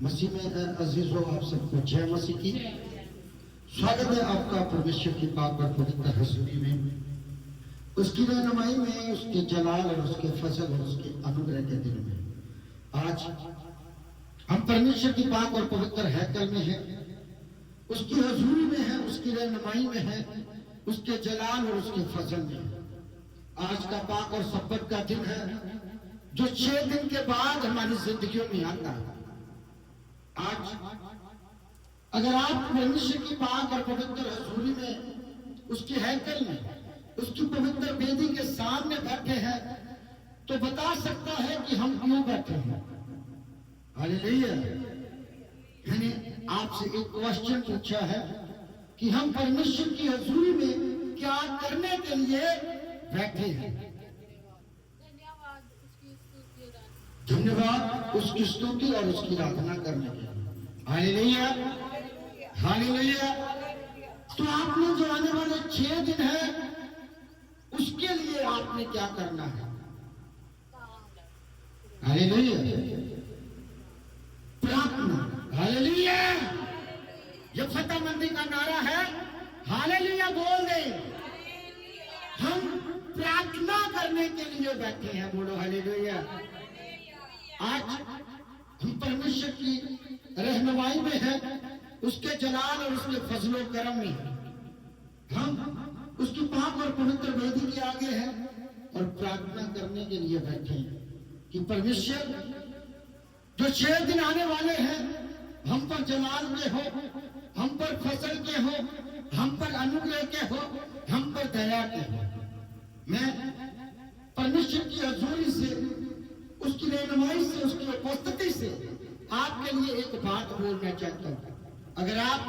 मसीह में अजीजों, आप सबको जय मसीह की। स्वागत है आपका परमेश्वर की पाक और पवित्र हजूरी में, उसकी रहनुमाई में, उसके जलाल और उसके फजल और उसके अनुग्रह के दिन में। आज हम परमेश्वर की पाक और पवित्र हैकल में हैं, उसकी हजूरी में है, उसकी रहनुमाई में है, उसके जलाल और उसके फजल में है। आज का पाक और सब्बत का दिन है जो 6 दिन के बाद हमारी जिंदगियों में आता है। आज अगर आप परमेश्वर की पाक और पवित्र हजूरी में, उसके हैकल में, उसकी पवित्र वेदी के सामने बैठे हैं, तो बता सकता है कि हम क्यों बैठे हैं। हालेलुया। मैंने आपसे एक क्वेश्चन पूछा है कि हम परमेश्वर की हजूरी में क्या करने के लिए बैठे हैं। धन्यवाद उसकी स्तुति और उसकी आराधना करने के लिए। Hallelujah, hallelujah. तो आपने जो आने वाले 6 दिन है, उसके लिए आपने क्या करना है। हालेलुया, प्रार्थना। हालेलुया, ये फतेहमंदी का नारा है। हालेलुया बोल दे। हम प्रार्थना करने के लिए बैठे हैं, बोलो हालेलुया। आज हम परमेश्वर की रहनुमाई में है, उसके जलाल और उसके फजलो करम में है। हम उसकी पाक और पवित्र वेदी के आगे हैं और प्रार्थना करने के लिए बैठे हैं कि परमेश्वर जो 6 दिन आने वाले हैं, हम पर जलाल के हो, हम पर फसल के हो, हम पर अनुग्रह के हो, हम पर दया के हो। मैं परमेश्वर की हजूरी से, उसकी रहनुमाई से, उसकी उपस्थिति से आपके लिए एक बात बोलना चाहता हूं। अगर आप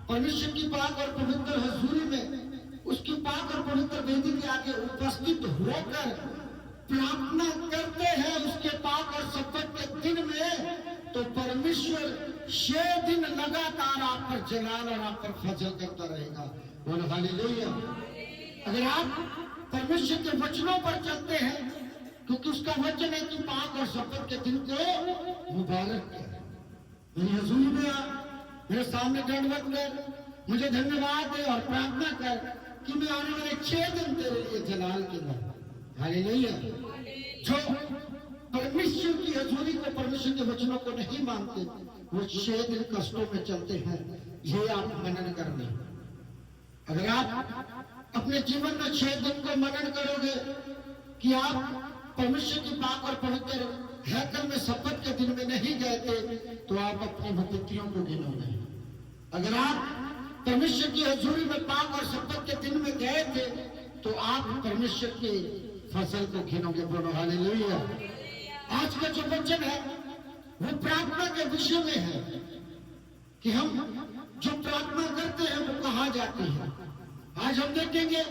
परमेश्वर की पाक और पवित्र हजूरी में, उसकी पाक और पवित्र वेदी के आगे उपस्थित होकर प्रार्थना करते हैं उसके पाक और सब्बत के दिन में, तो परमेश्वर 6 दिन लगातार आप पर जलाल और आप पर फजल करता रहेगा। बोलो हालेलुया। अगर आप परमेश्वर के वचनों पर चलते हैं, क्योंकि उसका वचन है कि पाक और सब्बत के दिन को मुबारक है। मेरी हजूरी में आ, मेरे सामने दंडवत कर, मुझे धन्यवाद दे और प्रार्थना कर कि मैं आने वाले 6 दिन तेरे लिए जलाल के लिए। हालेलुया। जो परमेश्वर की हजूरी को, परमेश्वर के वचनों को नहीं मानते, वो 6 दिन कष्टों में चलते हैं। ये आप मनन कर लें। अगर आप अपने जीवन में 6 दिन को मनन करोगे कि आप परमेश्वर की पाक और पवित्र हैकल में सब्बत के दिन में नहीं गए थे, तो आप अपनी विपत्तियों को गिनोगे। अगर आप परमेश्वर की हजूरी में पाक और सब्बत के दिन में गए थे, तो आप परमेश्वर की फसल को गिनोगे। बोलो हालेलुया। आज का जो वचन है वो प्रार्थना के विषय में है कि हम जो प्रार्थना करते हैं वो कहाँ जाती है। आज हम देखेंगे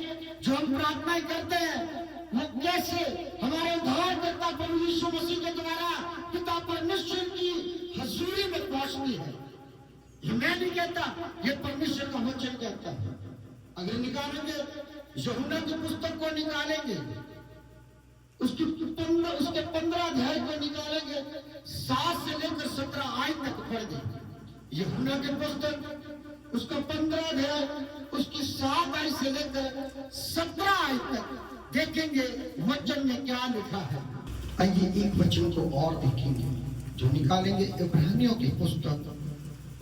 जो हम प्रार्थनाएं करते हैं वो कैसे हमारे उद्धारकर्ता प्रभु यीशु मसीह के द्वारा पिता परमेश्वर की हजूरी में पहुंचती है। ये मैं नहीं कहता, ये परमेश्वर का वचन कहता है। अगर निकालेंगे यूहन्ना की पुस्तक को, निकालेंगे उसके 15 अध्याय को निकालेंगे, 7 से लेकर 17 आयत तक पढ़ देंगे। यूहन्ना की पुस्तक उसका 15 अध्याय, उसकी 7 आयत से लेकर 17 आयत तक देखेंगे वचन में क्या लिखा है। आइए एक वचन को और देखेंगे जो निकालेंगे। इब्रानियों की पुस्तक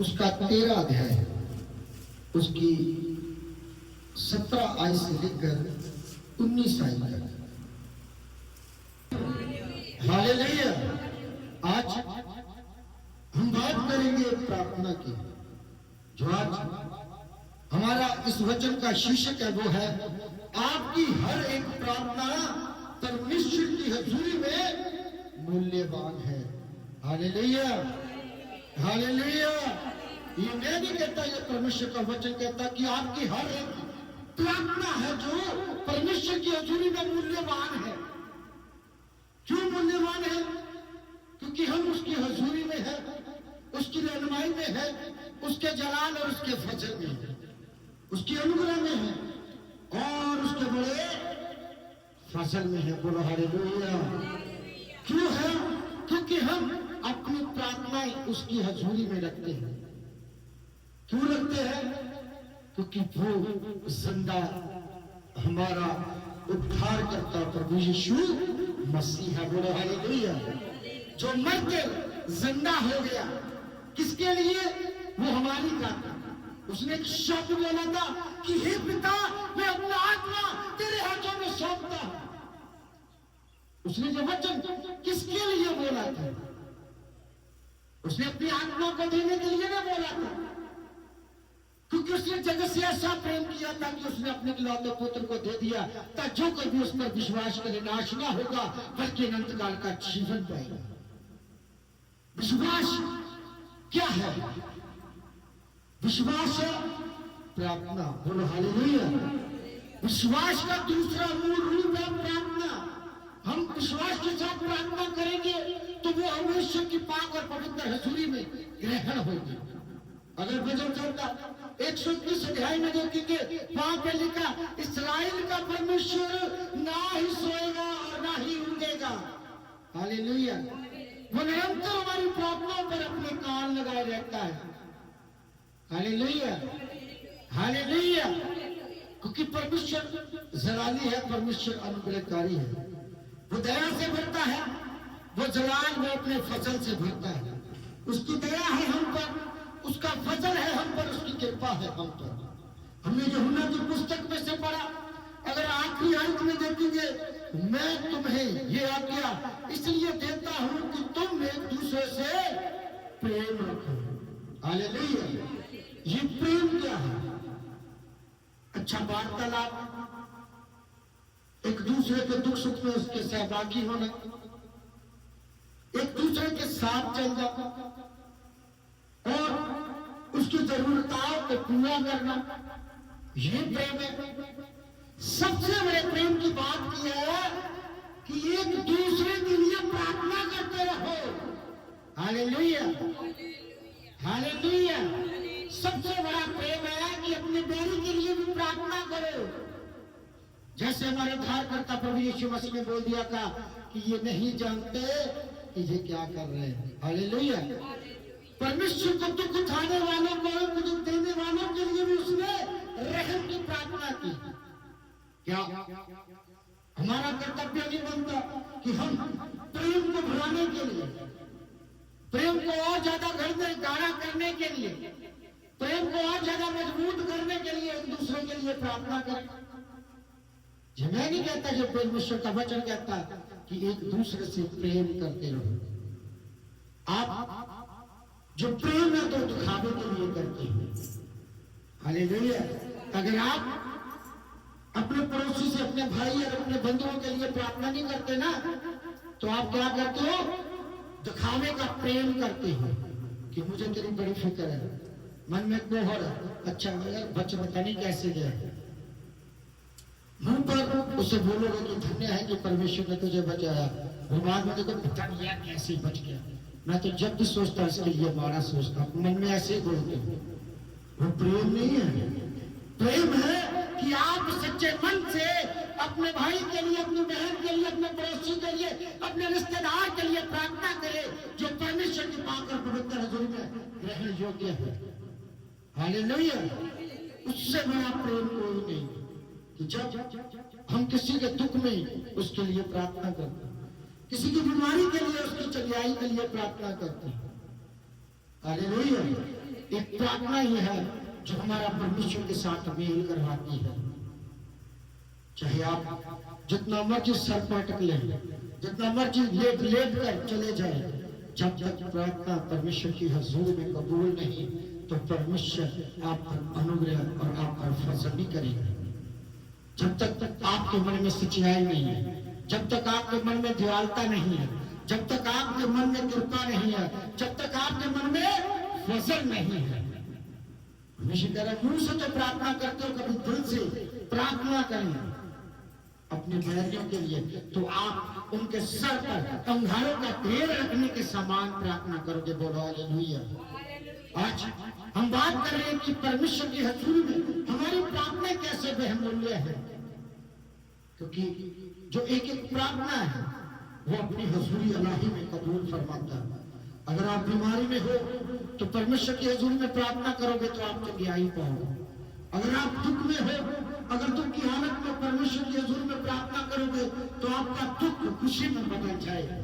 उसका 13 अध्याय, उसकी 17 आयत से लेकर 19 आयत तक। हालेलुया। आज हम बात करेंगे प्रार्थना की। जो आज हमारा इस वचन का शीर्षक है वो है आपकी हर एक प्रार्थना परमेश्वर की हजूरी में मूल्यवान है। Hallelujah, hallelujah. ये मैं नहीं कहता, ये परमेश्वर का वचन कहता कि आपकी हर एक प्रार्थना है जो परमेश्वर की हजूरी में मूल्यवान है। क्यों मूल्यवान है? क्योंकि हम उसकी हजूरी में है, उसकी रहनुमाई में है, उसके जलाल और उसके फजल में है, उसकी अनुग्रह में है और उसके बड़े फसल में है। बोलो हालेलुया। क्यों है? क्योंकि हम अपनी प्रार्थनाएं उसकी हजूरी में रखते हैं। क्यों रखते हैं? क्योंकि वो जिंदा हमारा उद्धार करता प्रभु यीशु मसीह है। बोलो हालेलुया। जो मर के जिंदा हो गया, किसके लिए? वो हमारी प्रार्थना। उसने एक शब्द बोला था कि हे पिता, मैं अपना आत्मा तेरे हाथों में सौंपता हूं। उसने जो वचन किसके लिए बोला था? उसने अपनी आत्मा को देने के लिए ना बोला था, क्योंकि उसने जगत से ऐसा प्रेम किया था कि उसने अपने इकलौते पुत्र को दे दिया, ताकि जो कोई भी उस पर विश्वास करे नाश ना होगा बल्कि अनंत काल का जीवन पाएगा। विश्वास क्या है? विश्वास है प्रार्थना। बोलो हालेलुया। विश्वास का दूसरा मूल रूप है प्रार्थना। हम विश्वास के साथ प्रार्थना करेंगे तो वो हमेशा की पाक और पवित्र हजूरी में ग्रहण होगी। अगर भजन चलता 121 अध्याय में देखेंगे, वहां पे लिखा, इस्राएल का परमेश्वर ना ही सोएगा और ना ही ऊँघेगा। हालेलुया। वो निरंतर हमारी प्रार्थनाओं पर अपने कान लगाए रहता है। Hallelujah, hallelujah. क्योंकि परमेश्वर जलाली है, परमेश्वर अनुग्रहकारी है। वो दया से भरता है, वो जलाल वो अपने फसल से भरता है। उसकी दया है हम पर, उसका फजल है हम पर, उसकी कृपा है हम पर। हमने यूहन्ना की पुस्तक में से पढ़ा, अगर आखिरी अंत में देखेंगे, मैं तुम्हें ये आज्ञा इसलिए देता हूं कि तुम एक दूसरे से प्रेम रखो। हालेलुया। ये प्रेम क्या है? अच्छा वार्तालाप, एक दूसरे के दुख सुख में उसके सहभागी होना, एक दूसरे के साथ चलना और उसकी जरूरताओं को पूरा करना, ये प्रेम है। सबसे बड़े प्रेम की बात की है कि एक दूसरे के लिए प्रार्थना करते रहो। Hallelujah, hallelujah. सबसे बड़ा प्रेम है कि अपने बैरी के लिए भी प्रार्थना करो। जैसे हमारे उद्धारकर्ता प्रभु यीशु मसीह ने बोल दिया था कि ये नहीं जानते कि ये क्या कर रहे हैं। हालेलुया। परमेश्वर को दुख उठाने वालों को, दुख देने वालों के लिए भी उसने रहम की प्रार्थना की। क्या हमारा कर्तव्य नहीं बनता कि हम प्रेम को बढ़ाने के लिए, प्रेम को और ज्यादा गाढ़ा करने के लिए, प्रेम को और ज्यादा मजबूत करने के लिए एक दूसरे के लिए प्रार्थना करें? मैं नहीं कहता, जो परमेश्वर का वचन कहता कि एक दूसरे से प्रेम करते रहो। आप जो प्रेम है तो दिखावे के लिए करते हैं। हालेलुया। अगर आप अपने पड़ोसी से, अपने भाई और अपने बंधुओं के लिए प्रार्थना नहीं करते ना, तो आप क्या करते हो? दिखावे का प्रेम करते हो कि मुझे तेरी बड़ी फिक्र है, मन में क्यों हो रहा, अच्छा बच्चा पता नहीं कैसे गया। मुंह पर उसे बोलोगे कि धन्य है कि परमेश्वर ने तुझे बचाया, दिमाग में देखो पता नहीं यार कैसे बच गया। मैं तो जब भी सोचता हूं इसके लिए मारा सोचता हूं, मन में ऐसे ही बोलते हो। वो प्रेम नहीं है। प्रेम है कि आप सच्चे मन से अपने भाई के लिए, अपनी बहन के लिए, अपने पड़ोसी के लिए, अपने रिश्तेदार के लिए प्रार्थना करें जो परमेश्वर की पाक और पवित्र हजूरी में ग्रहण योग्य है। हालेलुया। उससे बड़ा प्रेम कोई नहीं कि जब हम किसी के दुख में उसके लिए प्रार्थना करते हैं, किसी की बीमारी के लिए, उसकी चंगाई के लिए प्रार्थना करते हैं। हालेलुया। एक प्रार्थना ही है जो हमारा परमेश्वर के साथ मेल करवाती है। चाहे आप जितना मर्जी सर पटक लें, जितना मर्जी लेट लेट कर चले जाए, जब तक प्रार्थना परमेश्वर की हजूर में कबूल नहीं, तो परमेश्वर आप पर अनुग्रह और आप पर फजल नहीं करेंगे। जब तक आपके मन में सच्चाई नहीं है, जब तक आपके मन में दयालुता नहीं है, जब तक आपके मन में कृपा नहीं है, जब तक आपके मन में फजल नहीं है। हमेशा मुंह से तो प्रार्थना करते हो, कभी दिल से प्रार्थना करें अपने बैरियों के लिए, तो आप उनके सर पर अंगारों का ढेर रखने के समान प्रार्थना करोगे। बोलो हालेलुया। आज हम बात कर रहे हैं कि परमेश्वर की हजूरी में हमारी प्रार्थना कैसे बहुमूल्य है, क्योंकि जो एक एक प्रार्थना है वो अपनी हजूरी अलाही में कबूल फरमाता है। अगर आप बीमारी में हो तो परमेश्वर की हजूरी में प्रार्थना करोगे तो आप तो न्याय पाओगे। अगर आप दुख में हो, अगर दुख की हालत में परमेश्वर की हजूरी में प्रार्थना करोगे तो आपका दुख खुशी में बदल जाएगा।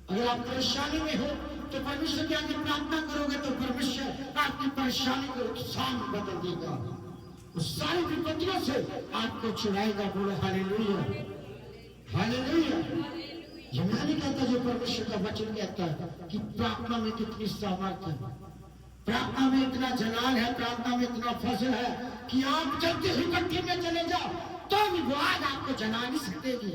अगर आप परेशानी में हो तो परमेश्वर के आगे प्रार्थना करोगे तो परमेश्वर आपकी परेशानी को उत्साह में बदल देगा, उस सारी विपत्तियों से आपको छुड़ाएगा। बोलो हालेलुया, हालेलुया। ये मैं नहीं कहता, जो परमेश्वर का वचन कहता है कि प्रार्थना में कितनी सामर्थ्य है, प्रार्थना में इतना जलाल है, प्रार्थना में इतना फजल है कि आप जल्दी ही भट्टी में चले जाओ तो भी वो आग आपको जला नहीं सकेगी।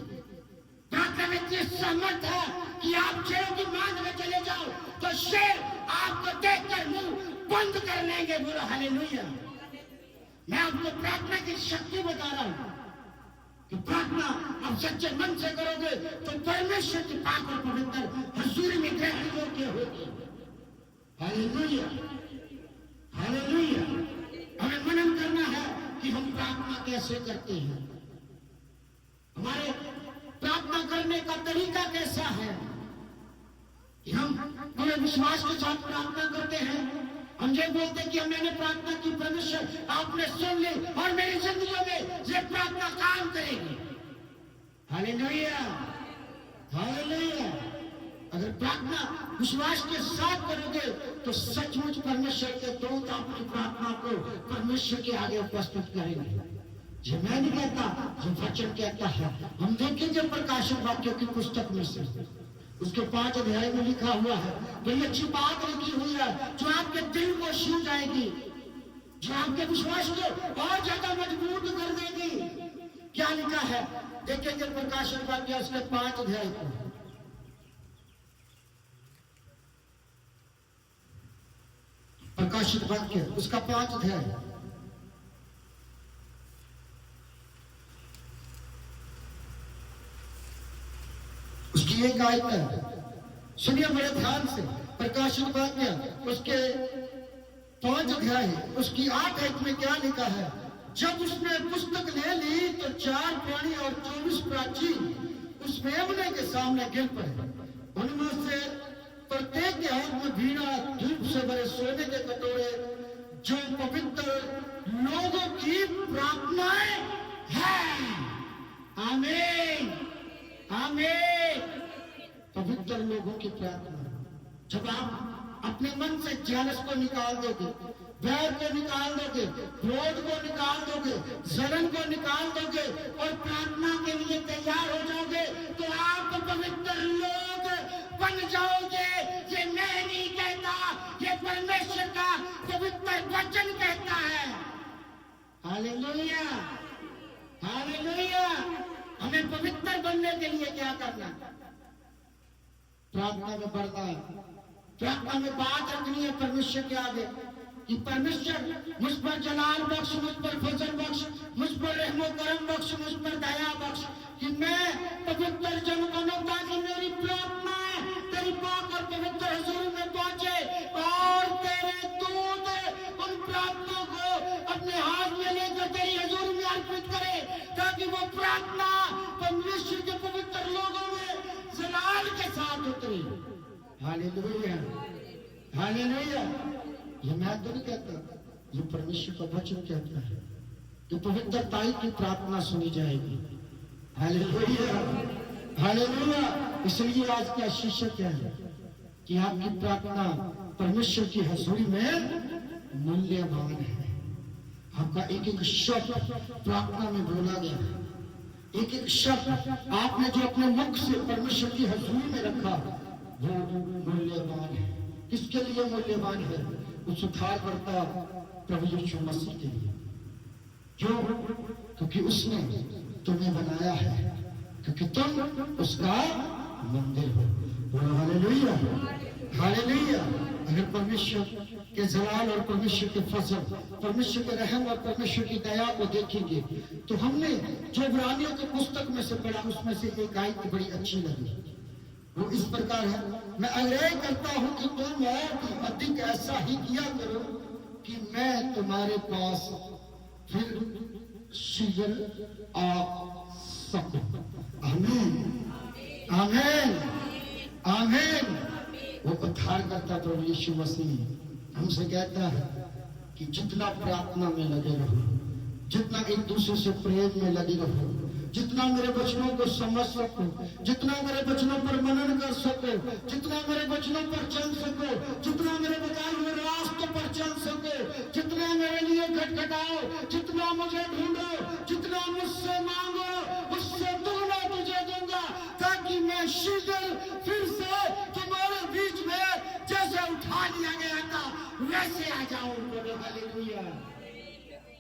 प्रार्थना में इतनी सामर्थ है कि आप शेरों की मांग में चले जाओ तो शेर आपको देखकर मुंह बंद कर लेंगे। बोलो हालेलुया। मैं आपको प्रार्थना की शक्ति बता रहा हूं कि प्रार्थना आप सच्चे मन से करोगे तो परमेश्वर की पाक और पवित्र हजूरी में ग्रहण योग्य होगी। Hallelujah, hallelujah. हमें मनन करना है कि हम प्रार्थना कैसे करते हैं, हमारे प्रार्थना करने का तरीका कैसा है कि हम पूरे विश्वास के साथ प्रार्थना करते हैं। हम ये बोलते हैं कि मैंने प्रार्थना की, परमेश्वर आपने सुन ली और मेरी जिंदगी में ये प्रार्थना काम करेगी। Hallelujah, hallelujah. अगर प्रार्थना विश्वास के साथ करोगे तो सचमुच परमेश्वर के दूत आपकी प्रार्थना को परमेश्वर के आगे उपस्थित करेंगे। जो मैं नहीं कहता, जो वचन कहता है। हम देखेंगे प्रकाशन वाक्यों की पुस्तक में से उसके 5 अध्याय में लिखा हुआ है, बड़ी अच्छी बात लिखी हुई है जो आपके दिल को छू जाएगी, जो आपके विश्वास को और ज्यादा मजबूत कर देगी। क्या लिखा है देखेंगे प्रकाशन वाक्य उसके 5 अध्याय को। प्रकाशित वाक्य उसका 5 अध्याय उसकी एक आयत है, सुनिए बड़े ध्यान से। प्रकाशित वाक्य उसके 5 अध्याय उसकी 8 आयत में क्या लिखा है। जब उसने पुस्तक ले ली तो 4 प्राणी और 24 प्राचीन उस मेमने के सामने गिर पड़े। उनमें से प्रत्येक के हाथ में वीणा, धूप से भरे सोने के कटोरे, जो पवित्र लोगों की प्रार्थनाएं हैं। आमीन, आमीन। पवित्र लोगों की प्रार्थना। जब आप अपने मन से जेलस को निकाल दोगे, वैर को निकाल दोगे, क्रोध को निकाल दोगे, जलन को निकाल दोगे और प्रार्थना के लिए तैयार हो जाओगे तो आप पवित्र लोग बन जाओगे। ये मैं नहीं कहता, ये परमेश्वर का पवित्र वचन कहता है। Hallelujah, hallelujah. हमें पवित्र बनने के लिए क्या करना? प्रार्थना में बढ़ना है, प्रार्थना में बात रखनी है परमेश्वर के आगे कि परमेश्वर मुझ पर जलाल बख्श, मुझ पर फजल बख्श, मुझ पर रहमो करम बख्श, मुझ पर दया बख्श कि मैं पवित्र जन बनूं ताकि मेरी प्रार्थना तेरी पाक और पवित्र हजूरी में पहुंचे और तेरे दूत उन प्रार्थनाओं को अपने हाथ में लेकर तेरी हजूरी में अर्पित करे ताकि वो प्रार्थना परमेश्वर के पवित्र लोगों में जलाल के साथ उतरे। Hallelujah, hallelujah. ये मैं तो नहीं कहता, ये परमेश्वर का वचन कहता है कि पवित्रताई की प्रार्थना सुनी जाएगी। Hallelujah, hallelujah. इसलिए आज का शीर्षक क्या है कि आपकी प्रार्थना परमेश्वर की हजूरी में मूल्यवान है। आपका एक एक शब्द प्रार्थना में बोला गया है, एक एक शब्द आपने जो अपने मुख से परमेश्वर की हजूरी में रखा वो मूल्यवान है। किसके लिए मूल्यवान है? उस उद्धारकर्ता प्रभु यीशु मसीह के लिए। क्यों? क्योंकि उसने तुम्हें बनाया है, क्योंकि तुम उसका मंदिर हो। Hallelujah, hallelujah. अगर परमेश्वर के जलाल और परमेश्वर के फजल, परमेश्वर के रहम और परमेश्वर की दया को देखेंगे तो हमने जो इब्रानियों की पुस्तक में से पढ़ा उसमें से एक आयत बड़ी अच्छी लगी। वो इस प्रकार है, मैं आग्रह करता हूं कि तुम और भी अधिक ऐसा ही किया करो कि मैं तुम्हारे पास फिर शीघ्र आ सकूं। आमीन, आमीन, आमीन। वो उद्धार करता प्रभु यीशु मसीह हमसे कहता है कि जितना प्रार्थना में लगे रहो, जितना एक दूसरे से प्रेम में लगे रहो, जितना मेरे वचनों को समझ सको, जितना मेरे वचनों पर मनन कर सको, जितना मेरे वचनों पर चल सको, जितना मेरे बताए हुए रास्तों पर चल सको, जितना मेरे लिए खटखटाओ, जितना मुझे ढूंढो, जितना मुझसे मांगो, उससे दुगना तुझे दूंगा, ताकि मैं शीघ्र फिर से तुम्हारे बीच में जैसे उठा लिया गया था वैसे आ जाऊं। Hallelujah,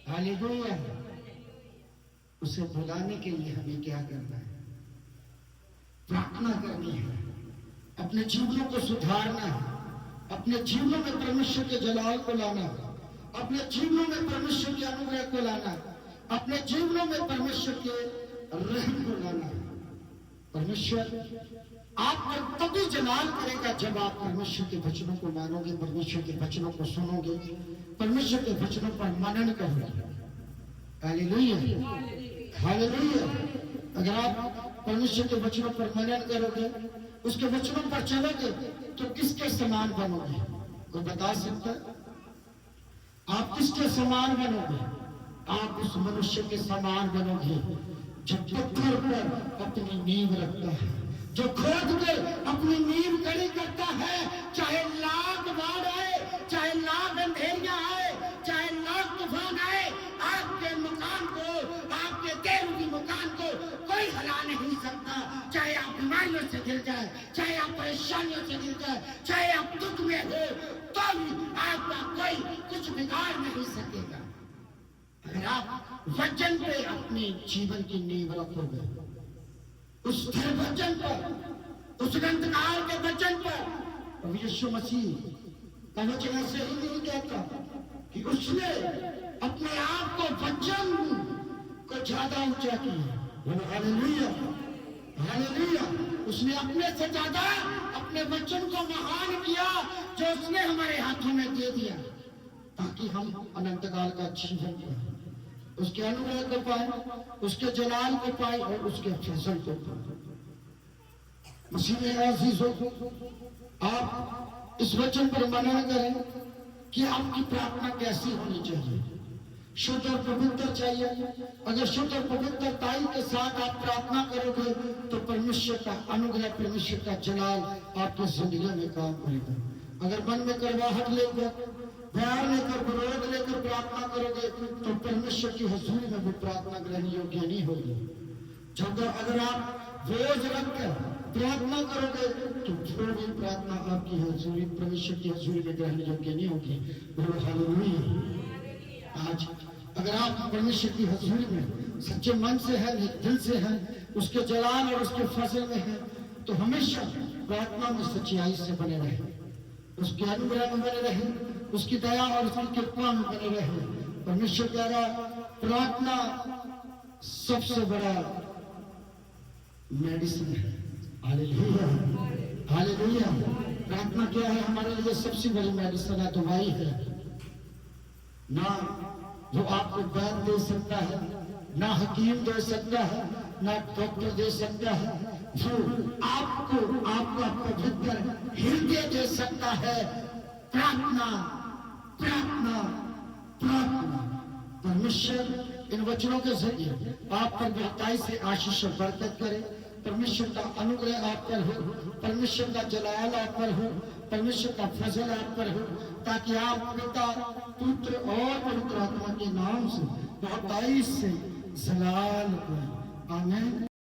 hallelujah. उसे बुलाने के लिए हमें क्या करना है? प्रार्थना करनी है, अपने जीवनों को सुधारना है, अपने जीवनों में परमेश्वर के जलाल को लाना, अपने जीवनों में परमेश्वर के अनुग्रह को लाना, अपने जीवनों में परमेश्वर के रहम को लाना। परमेश्वर आप पर तभी जलाल करेगा जब आप परमेश्वर के वचनों को मानोगे, परमेश्वर के वचनों को सुनोगे, परमेश्वर के वचनों पर मनन करोगे। Hallelujah, hallelujah. अगर आप परमेश्वर के वचनों पर मनन करोगे, उसके वचनों पर चलोगे, तो किसके समान बनोगे? कोई बता सकता है? आप किसके समान बनोगे? आप उस मनुष्य के समान बनोगे जो पत्थर पर अपनी नींव रखता है, जो खोद कर अपनी नींव खड़ी करता है, चाहे लाख बाढ़ आए, चाहे लाख अंधेरियां आए, चाहे लाख तूफान आए, आपके मकान को, आपके देवगी मकान को कोई हिला नहीं सकता। चाहे आप बीमारियों से गिर जाए, चाहे आप परेशानियों से गिर जाए, चाहे आप दुख में हो, तो भी आपका कोई कुछ बिगाड़ नहीं सकेगा। अगर आप वचन पे अपने जीवन की नींव रखोगे, उस वचन पर, उस ग्रंथकार के वचन पर। और यीशु मसीह का वचन ऐसे ही नहीं कहता कि उसने अपने आप को वचन को ज्यादा ऊंचा किया। Hallelujah, hallelujah. उसने अपने से ज्यादा अपने वचन को महान किया जो उसने हमारे हाथों में दे दिया, ताकि हम अनंत काल का जीवन पाए, उसके अनुग्रह को पाए, उसके जलाल को पाए और उसके फजल को पाए। मसीह में अजीजों, आप इस वचन पर मनन करें कि आपकी प्रार्थना कैसी होनी चाहिए। शुद्ध और पवित्र चाहिए। अगर शुद्ध और पवित्रताई के साथ आप प्रार्थना करोगे तो परमेश्वर का अनुग्रह, परमेश्वर का जलाल आपकी जिंदगी में काम करेगा। अगर मन में करवाहट लेकर, प्यार लेकर, विरोध लेकर प्रार्थना करोगे तो परमेश्वर की हजूरी में वो प्रार्थना ग्रहण योग्य नहीं होगी। जब अगर आप बोझ रखकर प्रार्थना करोगे तो जो भी प्रार्थना आपकी हजूरी, परमेश्वर की हजूरी में ग्रहण योग्य नहीं होगी। हालेलुया। आज अगर आप परमेश्वर की हजूरी में सच्चे मन से है, दिल से है, उसके जलाल और उसके फजल में है, तो हमेशा प्रार्थना में सच्चाई से बने रहे, उसके अनुग्रह में बने रहे, उसकी दया और उसकी कृपा में बने रहे। परमेश्वर द्वारा प्रार्थना सबसे बड़ा मेडिसिन है। Hallelujah, hallelujah. प्रार्थना क्या है? हमारे लिए सबसे बड़ी मेडिसिन है, दवाई है। ना जो आपको वैद दे सकता है, ना हकीम दे सकता है, ना डॉक्टर दे सकता है, जो आपको आपका पवित्र हृदय दे सकता है। प्रार्थना, प्रार्थना, प्रार्थना। परमेश्वर इन वचनों के जरिए आप पर बढ़ताई से आशीष और बरकत करे। परमेश्वर का अनुग्रह आप पर हो, परमेश्वर का जलाल आप पर हो, परमेश्वर का फजल आप पर हो, ताकि आप पिता, पुत्र और पवित्र आत्मा के नाम से बढ़ताई से जलाल करें। आमीन।